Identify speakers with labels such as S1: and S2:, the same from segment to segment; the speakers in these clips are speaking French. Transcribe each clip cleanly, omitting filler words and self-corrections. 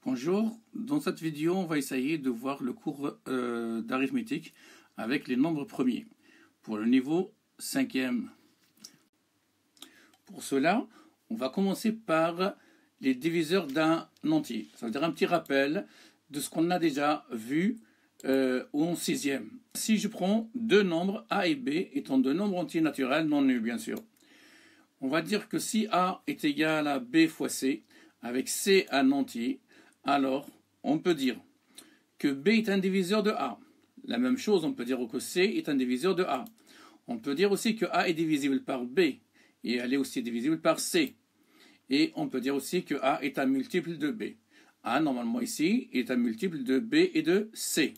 S1: Bonjour, dans cette vidéo, on va essayer de voir le cours d'arithmétique avec les nombres premiers pour le niveau 5e. Pour cela, on va commencer par les diviseurs d'un entier. Ça veut dire un petit rappel de ce qu'on a déjà vu en 6e. Si je prends deux nombres A et B étant deux nombres entiers naturels non nuls, bien sûr, on va dire que si A est égal à B fois C, avec C un entier, alors on peut dire que B est un diviseur de A. La même chose, on peut dire que C est un diviseur de A. On peut dire aussi que A est divisible par B et elle est aussi divisible par C. Et on peut dire aussi que A est un multiple de B. A, normalement ici, est un multiple de B et de C.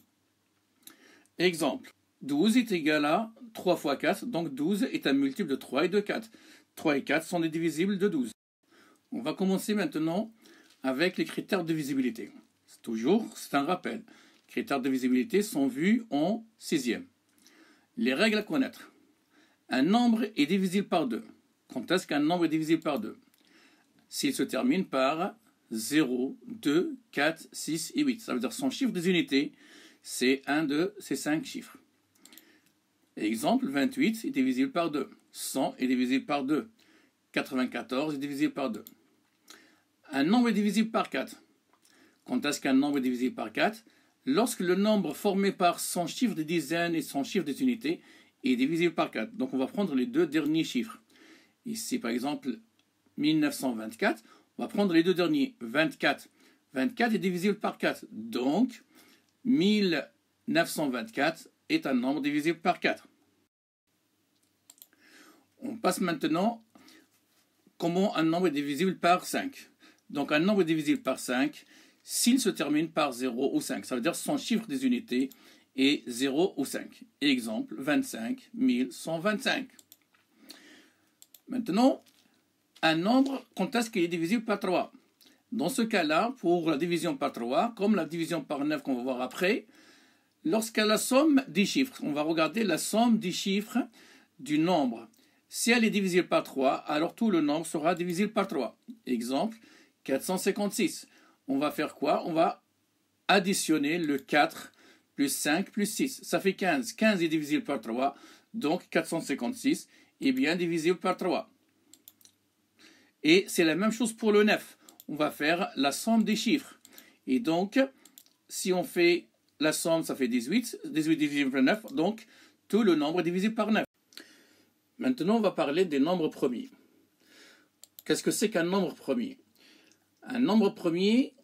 S1: Exemple, 12 est égal à 3 fois 4, donc 12 est un multiple de 3 et de 4. 3 et 4 sont des divisibles de 12. On va commencer maintenant avec les critères de divisibilité. C'est un rappel. Les critères de divisibilité sont vus en 6e. Les règles à connaître. Un nombre est divisible par 2. Quand est-ce qu'un nombre est divisible par 2? S'il se termine par 0, 2, 4, 6 et 8. Ça veut dire son chiffre des unités, c'est un de ces 5 chiffres. Exemple, 28 est divisible par 2. 100 est divisible par 2. 94 est divisible par 2. Un nombre est divisible par 4. Quand est-ce qu'un nombre est divisible par 4? Lorsque le nombre formé par son chiffre des dizaines et son chiffre des unités est divisible par 4. Donc on va prendre les deux derniers chiffres. Ici par exemple 1924, on va prendre les deux derniers. 24. 24 est divisible par 4. Donc 1924 est un nombre divisible par 4. On passe maintenant comment un nombre est divisible par 5. Donc un nombre est divisible par 5 s'il se termine par 0 ou 5. Ça veut dire son chiffre des unités est 0 ou 5. Exemple, 25 125. Maintenant, un nombre, quand est-ce qu'il est divisible par 3? Dans ce cas-là, pour la division par 3, comme la division par 9 qu'on va voir après, lorsqu'à la somme des chiffres, on va regarder la somme des chiffres du nombre. Si elle est divisible par 3, alors tout le nombre sera divisible par 3. Exemple, 456. On va faire quoi? On va additionner le 4 plus 5 plus 6. Ça fait 15. 15 est divisible par 3, donc 456 est bien divisible par 3. Et c'est la même chose pour le 9. On va faire la somme des chiffres. Et donc, si on fait la somme, ça fait 18. 18 divisible par 9, donc tout le nombre est divisible par 9. Maintenant, on va parler des nombres premiers. Qu'est-ce que c'est qu'un nombre premier? Un nombre premier,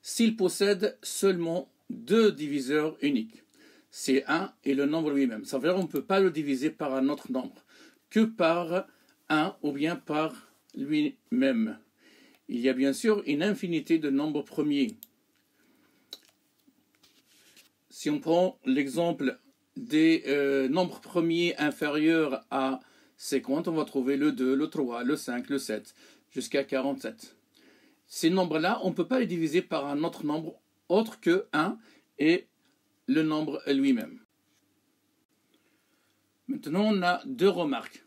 S1: s'il possède seulement deux diviseurs uniques, c'est 1 et le nombre lui-même. Ça veut dire qu'on ne peut pas le diviser par un autre nombre, que par 1 ou bien par lui-même. Il y a bien sûr une infinité de nombres premiers. Si on prend l'exemple des nombres premiers inférieurs à 50, on va trouver le 2, le 3, le 5, le 7, jusqu'à 47. Ces nombres-là, on ne peut pas les diviser par un autre nombre autre que 1 et le nombre lui-même. Maintenant, on a deux remarques.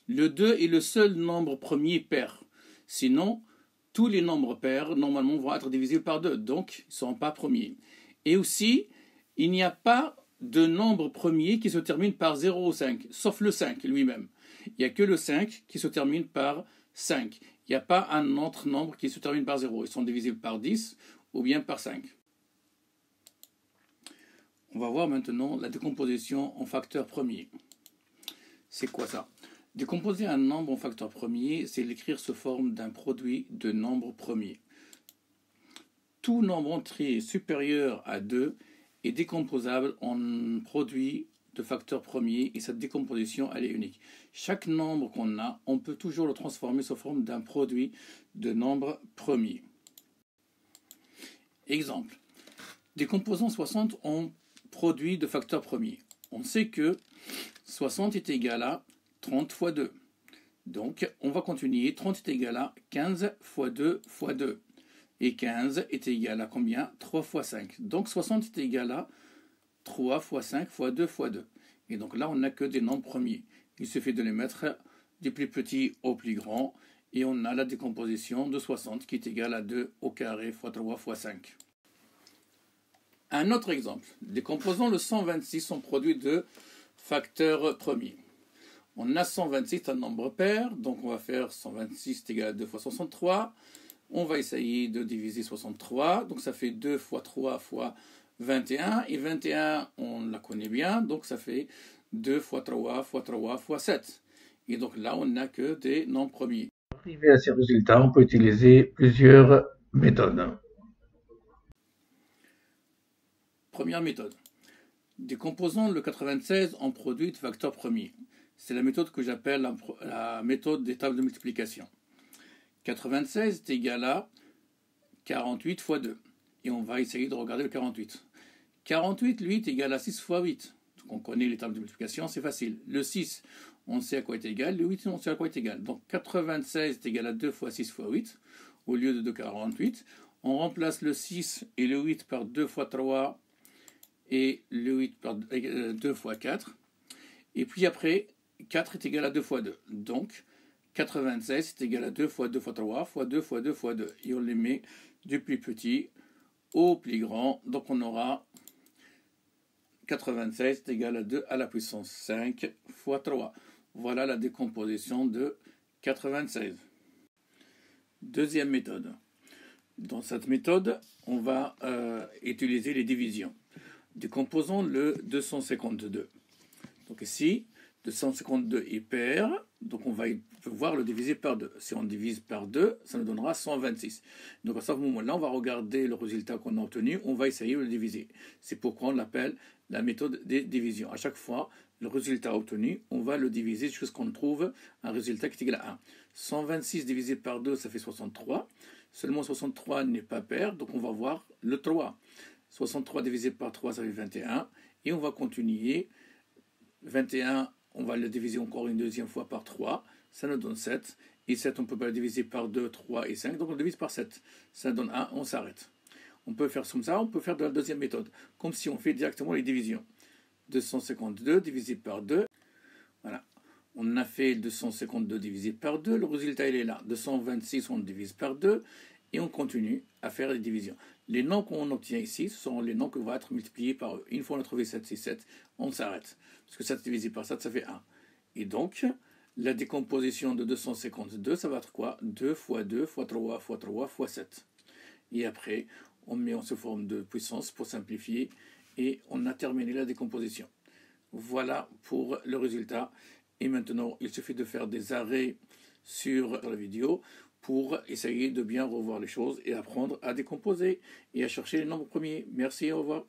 S1: Le 2 est le seul nombre premier pair. Sinon, tous les nombres pairs, normalement, vont être divisibles par 2. Donc, ils ne seront pas premiers. Et aussi, il n'y a pas de nombre premier qui se termine par 0 ou 5, sauf le 5 lui-même. Il n'y a que le 5 qui se termine par 5. Il n'y a pas un autre nombre qui se termine par 0. Ils sont divisibles par 10 ou bien par 5. On va voir maintenant la décomposition en facteurs premiers. C'est quoi ça? Décomposer un nombre en facteurs premiers, c'est l'écrire sous forme d'un produit de nombres premiers. Tout nombre entier supérieur à 2 est décomposable en produit de facteurs premiers et cette décomposition, elle est unique. Chaque nombre qu'on a, on peut toujours le transformer sous forme d'un produit de nombres premiers. Exemple, décomposons 60 en produit de facteurs premiers. On sait que 60 est égal à 30 fois 2. Donc, on va continuer. 30 est égal à 15 fois 2 fois 2. Et 15 est égal à combien? 3 fois 5. Donc, 60 est égal à 3 fois 5 fois 2 fois 2. Et donc là, on n'a que des nombres premiers. Il suffit de les mettre du plus petit au plus grand Et on a la décomposition de 60 qui est égale à 2 au carré fois 3 fois 5. Un autre exemple. Décomposons le 126 en produit de facteurs premiers. On a 126, un nombre pair, donc on va faire 126 égale à 2 fois 63. On va essayer de diviser 63, donc ça fait 2 fois 3 fois 21. Et 21, on la connaît bien, donc ça fait 2 fois 3 fois 3 fois 7. Et donc là, on n'a que des nombres premiers.
S2: Pour arriver à ces résultats, on peut utiliser plusieurs méthodes.
S1: Première méthode. Décomposons le 96 en produit de facteurs premiers. C'est la méthode que j'appelle la méthode des tables de multiplication. 96 est égal à 48 fois 2. Et on va essayer de regarder le 48. 48, lui, est égal à 6 fois 8. Donc on connaît les tables de multiplication, c'est facile. Le 6, on sait à quoi est égal. Le 8, on sait à quoi est égal. Donc 96 est égal à 2 fois 6 fois 8, au lieu de 48. On remplace le 6 et le 8 par 2 fois 3 et le 8 par 2 fois 4. Et puis après, 4 est égal à 2 fois 2. Donc 96 est égal à 2 fois 2 fois 3 fois 2 fois 2 fois 2. Et on les met du plus petit au plus grand. Donc on aura 96 est égal à 2 à la puissance 5 fois 3. Voilà la décomposition de 96. Deuxième méthode. Dans cette méthode, on va utiliser les divisions. Décomposons le 252. Donc ici, 252 est pair, donc on va pouvoir le diviser par 2. Si on divise par 2, ça nous donnera 126. Donc à ce moment-là, on va regarder le résultat qu'on a obtenu, on va essayer de le diviser. C'est pourquoi on l'appelle la méthode des divisions. À chaque fois, le résultat obtenu, on va le diviser jusqu'à ce qu'on trouve un résultat qui est égal à 1. 126 divisé par 2, ça fait 63. Seulement 63 n'est pas pair, donc on va voir le 3. 63 divisé par 3, ça fait 21. Et on va continuer. 21, on va le diviser encore une deuxième fois par 3. Ça nous donne 7. Et 7, on ne peut pas le diviser par 2, 3 et 5. Donc on le divise par 7. Ça donne 1, on s'arrête. On peut faire comme ça, on peut faire de la deuxième méthode. Comme si on fait directement les divisions. 252 divisé par 2. Voilà. On a fait 252 divisé par 2. Le résultat, il est là. 226, on le divise par 2. Et on continue à faire les divisions. Les nombres qu'on obtient ici, ce sont les nombres qui vont être multipliés par eux. Une fois on a trouvé 7, c'est 7, on s'arrête. Parce que 7 divisé par 7, ça fait 1. Et donc, la décomposition de 252, ça va être quoi? 2 fois 2 fois 3 fois 3 fois 7. Et après, on met en sous forme de puissance pour simplifier. Et on a terminé la décomposition. Voilà pour le résultat. Et maintenant, il suffit de faire des arrêts sur la vidéo pour essayer de bien revoir les choses et apprendre à décomposer et à chercher les nombres premiers. Merci, au revoir.